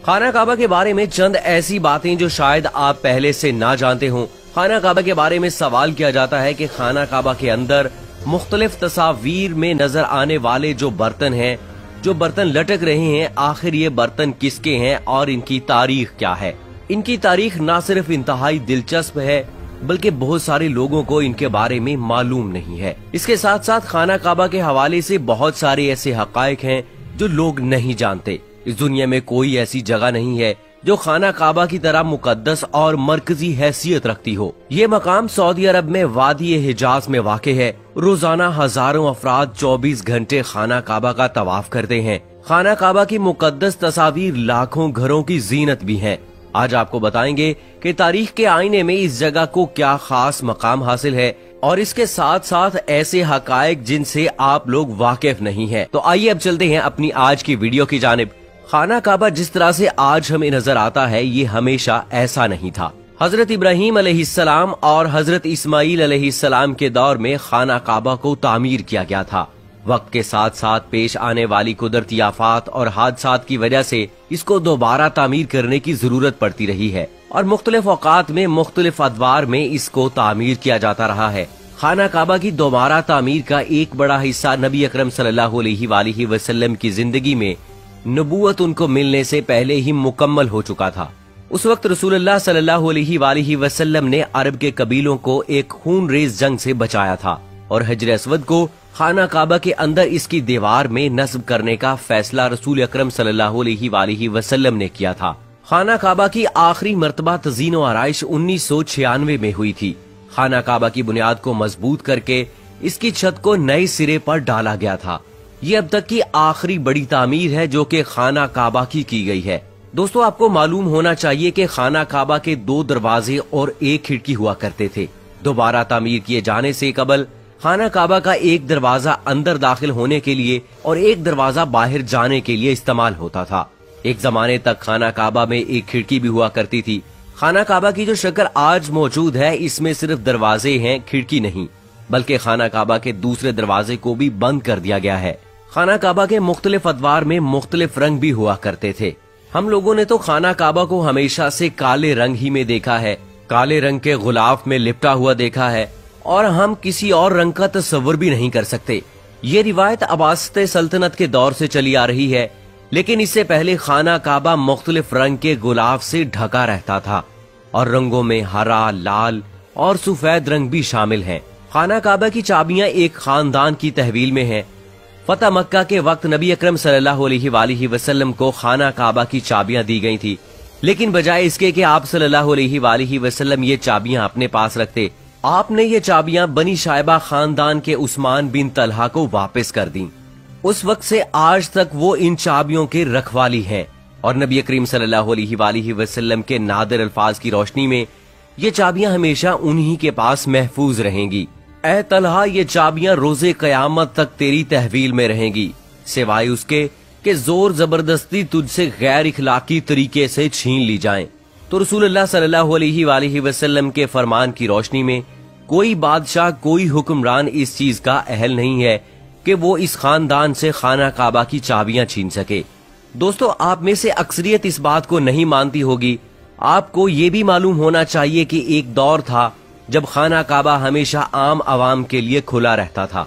خانہ کعبہ کے بارے میں چند ایسی باتیں جو شاید آپ پہلے سے نہ جانتے ہوں۔ خانہ کعبہ کے بارے میں سوال کیا جاتا ہے کہ خانہ کعبہ کے اندر مختلف تصاویر میں نظر آنے والے جو برتن ہیں، جو برتن لٹک رہے ہیں، آخر یہ برتن کس کے ہیں اور ان کی تاریخ کیا ہے؟ ان کی تاریخ نہ صرف انتہائی دلچسپ ہے بلکہ بہت سارے لوگوں کو ان کے بارے میں معلوم نہیں ہے۔ اس کے ساتھ ساتھ خانہ کعبہ کے حوالے سے بہت سارے ایسے حقائق ہیں جو لوگ نہیں جانتے۔ اس دنیا میں کوئی ایسی جگہ نہیں ہے جو خانہ کعبہ کی طرح مقدس اور مرکزی حیثیت رکھتی ہو۔ یہ مقام سعودی عرب میں وادی حجاز میں واقع ہے۔ روزانہ ہزاروں افراد 24 گھنٹے خانہ کعبہ کا طواف کرتے ہیں۔ خانہ کعبہ کی مقدس تصاویر لاکھوں گھروں کی زینت بھی ہیں۔ آج آپ کو بتائیں گے کہ تاریخ کے آئینے میں اس جگہ کو کیا خاص مقام حاصل ہے اور اس کے ساتھ ساتھ ایسے حقائق جن سے آپ لوگ واقف نہیں ہیں۔ تو آئیے اب چلتے ہیں اپنی آج کی ویڈیو کی جانب۔ خانہ کعبہ جس طرح سے آج ہمیں نظر آتا ہے یہ ہمیشہ ایسا نہیں تھا۔ حضرت ابراہیم علیہ السلام اور حضرت اسماعیل علیہ السلام کے دور میں خانہ کعبہ کو تعمیر کیا گیا تھا۔ وقت کے ساتھ ساتھ پیش آنے والی قدرتی آفات اور حادثات کی وجہ سے اس کو دوبارہ تعمیر کرنے کی ضرورت پڑتی رہی ہے اور مختلف اوقات میں مختلف ادوار میں اس کو تعمیر کیا جاتا رہا ہے۔ خانہ کعبہ کی دوبارہ تعمیر کا ایک بڑا حصہ نبی اکرم صلی اللہ علیہ وآلہ وسلم کی زندگی میں نبوت ان کو ملنے سے پہلے ہی مکمل ہو چکا تھا۔ اس وقت رسول اللہ صلی اللہ علیہ وآلہ وسلم نے عرب کے قبیلوں کو ایک خون ریز جنگ سے بچایا تھا اور حجر اسود کو خانہ کعبہ کے اندر اس کی دیوار میں نصب کرنے کا فیصلہ رسول اکرم صلی اللہ علیہ وآلہ وسلم نے کیا تھا۔ خانہ کعبہ کی آخری مرتبہ تزئین و آرائش 1996 میں ہوئی تھی۔ خانہ کعبہ کی بنیاد کو مضبوط کر کے اس کی چھت کو نئے سرے پر ڈالا گیا تھا۔ یہ اب تک کی آخری بڑی تعمیر ہے جو کہ خانہ کعبہ کی گئی ہے۔ دوستو آپ کو معلوم ہونا چاہیے کہ خانہ کعبہ کے 2 دروازے اور 1 کھڑکی ہوا کرتے تھے۔ دوبارہ تعمیر کیے جانے سے قبل خانہ کعبہ کا 1 دروازہ اندر داخل ہونے کے لیے اور 1 دروازہ باہر جانے کے لیے استعمال ہوتا تھا۔ ایک زمانے تک خانہ کعبہ میں 1 کھڑکی بھی ہوا کرتی تھی۔ خانہ کعبہ کی جو شکل آج موجود ہے اس میں صرف دروازے ہیں، کھڑکی نہیں، بلکہ خانہ کعبہ کے دوسرے دروازے کو بھی بند کر دیا گیا ہے۔ خانہ کعبہ کے مختلف ادوار میں مختلف رنگ بھی ہوا کرتے تھے۔ ہم لوگوں نے تو خانہ کعبہ کو ہمیشہ سے کالے رنگ ہی میں دیکھا ہے، کالے رنگ کے غلاف میں لپٹا ہوا دیکھا ہے اور ہم کسی اور رنگ کا تصور بھی نہیں کر سکتے۔ یہ روایت عباسط سلطنت کے دور سے چلی آ رہی ہے، لیکن اس سے پہلے خانہ کعبہ مختلف رنگ کے غلاف سے ڈھکا رہتا تھا اور رنگوں میں ہرا، لال اور سفید رنگ بھی شامل ہیں۔ خانہ کعبہ کی چابیاں ایک خاندان کی تحویل میں ہیں۔ فتح مکہ کے وقت نبی اکرم صلی اللہ علیہ وآلہ وسلم کو خانہ کعبہ کی چابیاں دی گئی تھی، لیکن بجائے اس کے کہ آپ صلی اللہ علیہ وآلہ وسلم یہ چابیاں اپنے پاس رکھتے، آپ نے یہ چابیاں بنی شائبہ خاندان کے عثمان بن طلحہ کو واپس کر دیں۔ اس وقت سے آج تک وہ ان چابیوں کے رکھوالی ہیں اور نبی کریم صلی اللہ علیہ وآلہ وسلم کے نادر الفاظ کی روشنی میں یہ چابیاں ہمیشہ انہی کے پاس محفوظ رہیں گی۔ اے طلحہ، یہ چابیاں روز قیامت تک تیری تحویل میں رہیں گی، سوائے اس کے کہ زور زبردستی تجھ سے غیر اخلاقی طریقے سے چھین لی جائیں۔ تو رسول اللہ صلی اللہ علیہ وآلہ وسلم کے فرمان کی روشنی میں کوئی بادشاہ، کوئی حکمران اس چیز کا اہل نہیں ہے کہ وہ اس خاندان سے خانہ کعبہ کی چابیاں چھین سکے۔ دوستو آپ میں سے اکثریت اس بات کو نہیں مانتی ہوگی۔ آپ کو یہ بھی معلوم ہونا چاہیے کہ ایک دور تھا جب خانہ کعبہ ہمیشہ عام عوام کے لیے کھلا رہتا تھا۔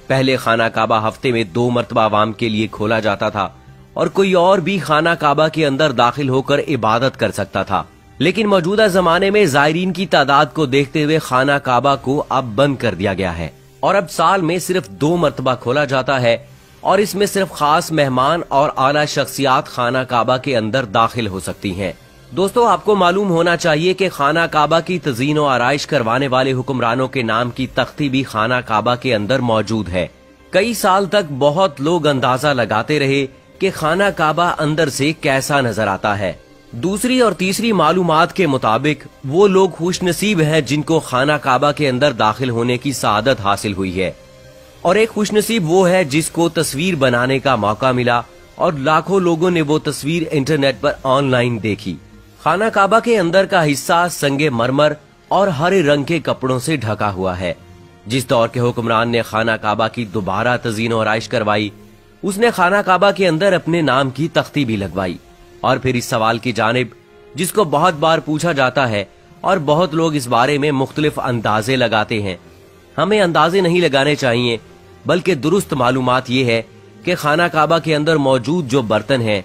پہلے خانہ کعبہ ہفتے میں 2 مرتبہ عوام کے لیے کھولا جاتا تھا اور کوئی اور بھی خانہ کعبہ کے اندر داخل ہو کر عبادت کر سکتا تھا، لیکن موجودہ زمانے میں زائرین کی تعداد کو دیکھتے ہوئے خانہ کعبہ کو اب بند کر دیا گیا ہے اور اب سال میں صرف 2 مرتبہ کھولا جاتا ہے اور اس میں صرف خاص مہمان اور اعلیٰ شخصیات خانہ کعبہ کے اندر داخل ہو سکتی ہیں۔ دوستو آپ کو معلوم ہونا چاہیے کہ خانہ کعبہ کی تزئین و آرائش کروانے والے حکمرانوں کے نام کی تختی بھی خانہ کعبہ کے اندر موجود ہے۔ کئی سال تک بہت لوگ اندازہ لگاتے رہے کہ خانہ کعبہ اندر سے کیسا نظر آتا ہے۔ دوسری اور تیسری معلومات کے مطابق وہ لوگ خوش نصیب ہیں جن کو خانہ کعبہ کے اندر داخل ہونے کی سعادت حاصل ہوئی ہے، اور ایک خوش نصیب وہ ہے جس کو تصویر بنانے کا موقع ملا اور لاکھوں لوگوں نے وہ تصویر انٹرنیٹ پر آن لائن دیکھی۔ خانہ کعبہ کے اندر کا حصہ سنگ مرمر اور ہرے رنگ کے کپڑوں سے ڈھکا ہوا ہے۔ جس دور کے حکمران نے خانہ کعبہ کی دوبارہ تزئین و آرائش کروائی، اس نے خانہ کعبہ کے اندر اپنے نام کی تختی بھی لگوائی۔ اور پھر اس سوال کی جانب جس کو بہت بار پوچھا جاتا ہے اور بہت لوگ اس بارے میں مختلف اندازے لگاتے ہیں، ہمیں اندازے نہیں لگانے چاہیے، بلکہ درست معلومات یہ ہے کہ خانہ کعبہ کے اندر موجود جو برتن ہیں،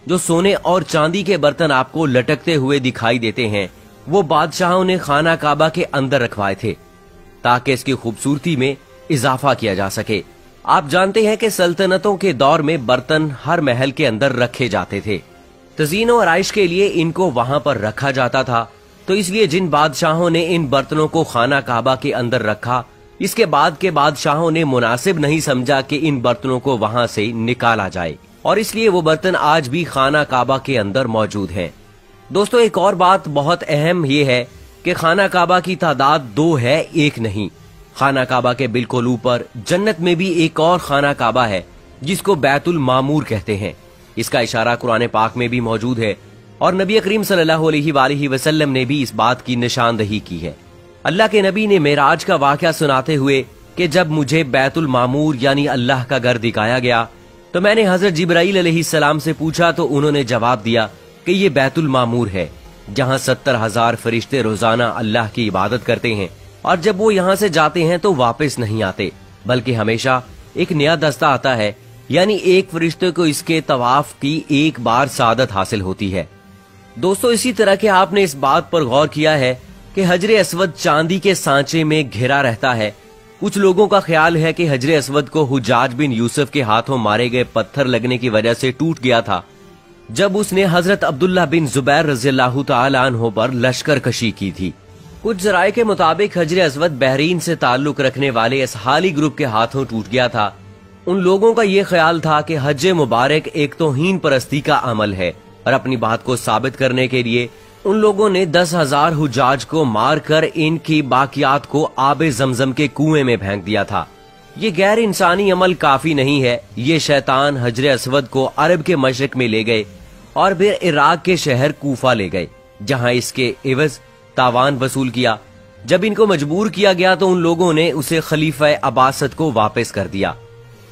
جو سونے اور چاندی کے برتن آپ کو لٹکتے ہوئے دکھائی دیتے ہیں، وہ بادشاہوں نے خانہ کعبہ کے اندر رکھوائے تھے تاکہ اس کی خوبصورتی میں اضافہ کیا جا سکے۔ آپ جانتے ہیں کہ سلطنتوں کے دور میں برتن ہر محل کے اندر رکھے جاتے تھے، تزئین و آرائش کے لیے ان کو وہاں پر رکھا جاتا تھا، تو اس لیے جن بادشاہوں نے ان برتنوں کو خانہ کعبہ کے اندر رکھا، اس کے بعد کے بادشاہوں نے مناسب نہیں سمجھا کہ ان برتنوں کو وہاں سے نکالا جائے، اور اس لیے وہ برتن آج بھی خانہ کعبہ کے اندر موجود ہیں۔ دوستو، ایک اور بات بہت اہم یہ ہے کہ خانہ کعبہ کی تعداد 2 ہے، 1 نہیں۔ خانہ کعبہ کے بالکل اوپر جنت میں بھی ایک اور خانہ کعبہ ہے جس کو بیت المعمور کہتے ہیں۔ اس کا اشارہ قرآن پاک میں بھی موجود ہے اور نبی کریم صلی اللہ علیہ وآلہ وسلم نے بھی اس بات کی نشاندہی کی ہے۔ اللہ کے نبی نے معراج کا واقعہ سناتے ہوئے کہ جب مجھے بیت المعمور یعنی اللہ کا گھر دکھایا گیا تو میں نے حضرت جبرائیل علیہ السلام سے پوچھا تو انہوں نے جواب دیا کہ یہ بیت المعمور ہے جہاں 70,000 فرشتے روزانہ اللہ کی عبادت کرتے ہیں، اور جب وہ یہاں سے جاتے ہیں تو واپس نہیں آتے، بلکہ ہمیشہ ایک نیا دستہ آتا ہے، یعنی ایک فرشتے کو اس کے طواف کی ایک بار سعادت حاصل ہوتی ہے۔ دوستو، اسی طرح کہ آپ نے اس بات پر غور کیا ہے کہ حجر اسود چاندی کے سانچے میں گھرا رہتا ہے۔ کچھ لوگوں کا خیال ہے کہ حجر اسود کو حجاج بن یوسف کے ہاتھوں مارے گئے پتھر لگنے کی وجہ سے ٹوٹ گیا تھا جب اس نے حضرت عبداللہ بن زبیر رضی اللہ تعالی عنہ پر لشکر کشی کی تھی۔ کچھ ذرائع کے مطابق حجر اسود بحرین سے تعلق رکھنے والے اسحالی گروپ کے ہاتھوں ٹوٹ گیا تھا۔ ان لوگوں کا یہ خیال تھا کہ حج مبارک ایک توہین پرستی کا عمل ہے، اور اپنی بات کو ثابت کرنے کے لیے ان لوگوں نے 10,000 حجاج کو مار کر ان کی باقیات کو آب زمزم کے کنویں میں پھینک دیا تھا۔ یہ غیر انسانی عمل کافی نہیں ہے، یہ شیطان حجر اسود کو عرب کے مشرق میں لے گئے اور پھر عراق کے شہر کوفہ لے گئے، جہاں اس کے عوض تاوان وصول کیا۔ جب ان کو مجبور کیا گیا تو ان لوگوں نے اسے خلیفہ عباسد کو واپس کر دیا،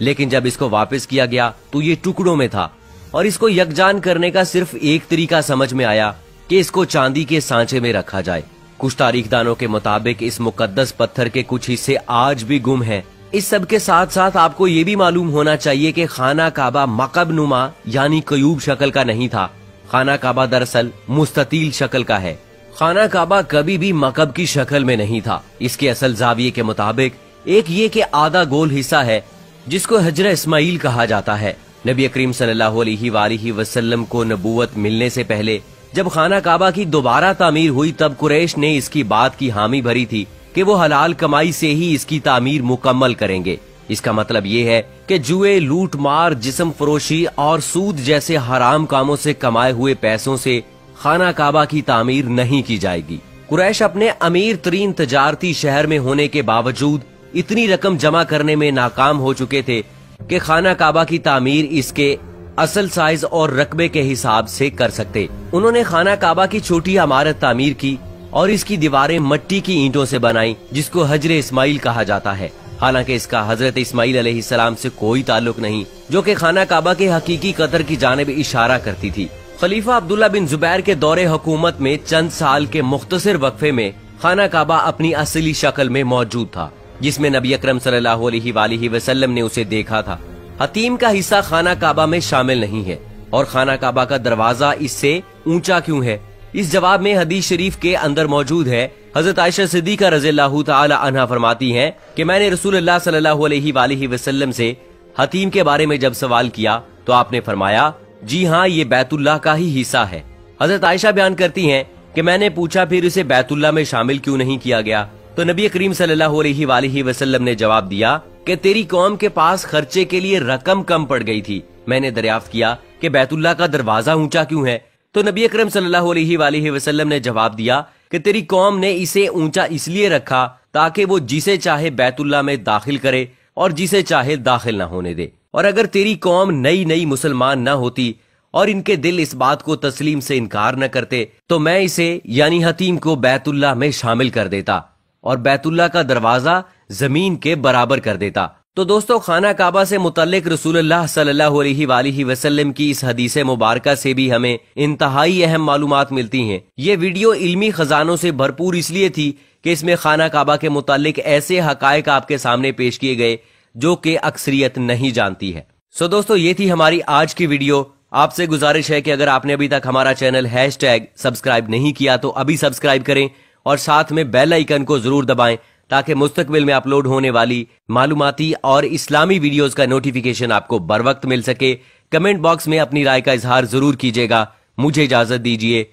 لیکن جب اس کو واپس کیا گیا تو یہ ٹکڑوں میں تھا، اور اس کو یکجان کرنے کا صرف ایک طریقہ سمجھ میں آیا کہ اس کو چاندی کے سانچے میں رکھا جائے۔ کچھ تاریخ دانوں کے مطابق اس مقدس پتھر کے کچھ حصے آج بھی گم ہیں۔ اس سب کے ساتھ ساتھ آپ کو یہ بھی معلوم ہونا چاہیے کہ خانہ کعبہ مکعب نما یعنی کیوب شکل کا نہیں تھا۔ خانہ کعبہ دراصل مستطیل شکل کا ہے۔ خانہ کعبہ کبھی بھی مکعب کی شکل میں نہیں تھا۔ اس کے اصل زاویے کے مطابق ایک یہ کہ آدھا گول حصہ ہے جس کو حجر اسماعیل کہا جاتا ہے۔ نبی کریم صلی اللہ علیہ وآلہ وسلم کو نبوت ملنے سے پہلے جب خانہ کعبہ کی دوبارہ تعمیر ہوئی تب قریش نے اس کی بات کی حامی بھری تھی کہ وہ حلال کمائی سے ہی اس کی تعمیر مکمل کریں گے۔ اس کا مطلب یہ ہے کہ جوئے، لوٹ مار، جسم فروشی اور سود جیسے حرام کاموں سے کمائے ہوئے پیسوں سے خانہ کعبہ کی تعمیر نہیں کی جائے گی۔ قریش اپنے امیر ترین تجارتی شہر میں ہونے کے باوجود اتنی رقم جمع کرنے میں ناکام ہو چکے تھے کہ خانہ کعبہ کی تعمیر اس کے اصل سائز اور رقبے کے حساب سے کر سکتے۔ انہوں نے خانہ کعبہ کی چھوٹی عمارت تعمیر کی اور اس کی دیواریں مٹی کی اینٹوں سے بنائیں جس کو حجر اسماعیل کہا جاتا ہے، حالانکہ اس کا حضرت اسماعیل علیہ السلام سے کوئی تعلق نہیں، جو کہ خانہ کعبہ کے حقیقی قطر کی جانب اشارہ کرتی تھی۔ خلیفہ عبداللہ بن زبیر کے دور حکومت میں چند سال کے مختصر وقفے میں خانہ کعبہ اپنی اصلی شکل میں موجود تھا، جس میں نبی اکرم صلی اللہ علیہ وآلہ وسلم نے اسے دیکھا تھا۔ حتیم کا حصہ خانہ کعبہ میں شامل نہیں ہے، اور خانہ کعبہ کا دروازہ اس سے اونچا کیوں ہے؟ اس جواب میں حدیث شریف کے اندر موجود ہے۔ حضرت عائشہ صدیقہ رضی اللہ تعالی عنہا فرماتی ہیں کہ میں نے رسول اللہ صلی اللہ علیہ وآلہ وسلم سے حتیم کے بارے میں جب سوال کیا تو آپ نے فرمایا، جی ہاں، یہ بیت اللہ کا ہی حصہ ہے۔ حضرت عائشہ بیان کرتی ہیں کہ میں نے پوچھا پھر اسے بیت اللہ میں شامل کیوں نہیں کیا گیا؟ تو نبی کریم صلی اللہ علیہ وآلہ وسلم نے جواب دیا کہ تیری قوم کے پاس خرچے کے لیے رقم کم پڑ گئی تھی۔ میں نے دریافت کیا کہ بیت اللہ کا دروازہ اونچا کیوں ہے؟ تو نبی اکرم صلی اللہ علیہ وآلہ وسلم نے جواب دیا کہ تیری قوم نے اسے اونچا اس لیے رکھا تاکہ وہ جسے چاہے بیت اللہ میں داخل کرے اور جسے چاہے داخل نہ ہونے دے، اور اگر تیری قوم نئی مسلمان نہ ہوتی اور ان کے دل اس بات کو تسلیم سے انکار نہ کرتے تو میں اسے یعنی حتیم کو بیت اللہ میں شامل کر دیتا اور بیت اللہ کا دروازہ زمین کے برابر کر دیتا۔ تو دوستو خانہ کعبہ سے متعلق رسول اللہ صلی اللہ علیہ وآلہ وسلم کی اس حدیث مبارکہ سے بھی ہمیں انتہائی اہم معلومات ملتی ہیں۔ یہ ویڈیو علمی خزانوں سے بھرپور اس لیے تھی کہ اس میں خانہ کعبہ کے متعلق ایسے حقائق آپ کے سامنے پیش کیے گئے جو کہ اکثریت نہیں جانتی ہے۔ دوستو یہ تھی ہماری آج کی ویڈیو۔ آپ سے گزارش ہے کہ اگر آپ نے ابھی تک ہمارا چینل #سبسکرائب نہیں کیا تو ابھی سبسکرائب کریں اور ساتھ میں بیل آئیکن کو ضرور دبائیں تاکہ مستقبل میں اپلوڈ ہونے والی معلوماتی اور اسلامی ویڈیوز کا نوٹیفیکیشن آپ کو بر وقت مل سکے۔ کمنٹ باکس میں اپنی رائے کا اظہار ضرور کیجیے گا۔ مجھے اجازت دیجیے۔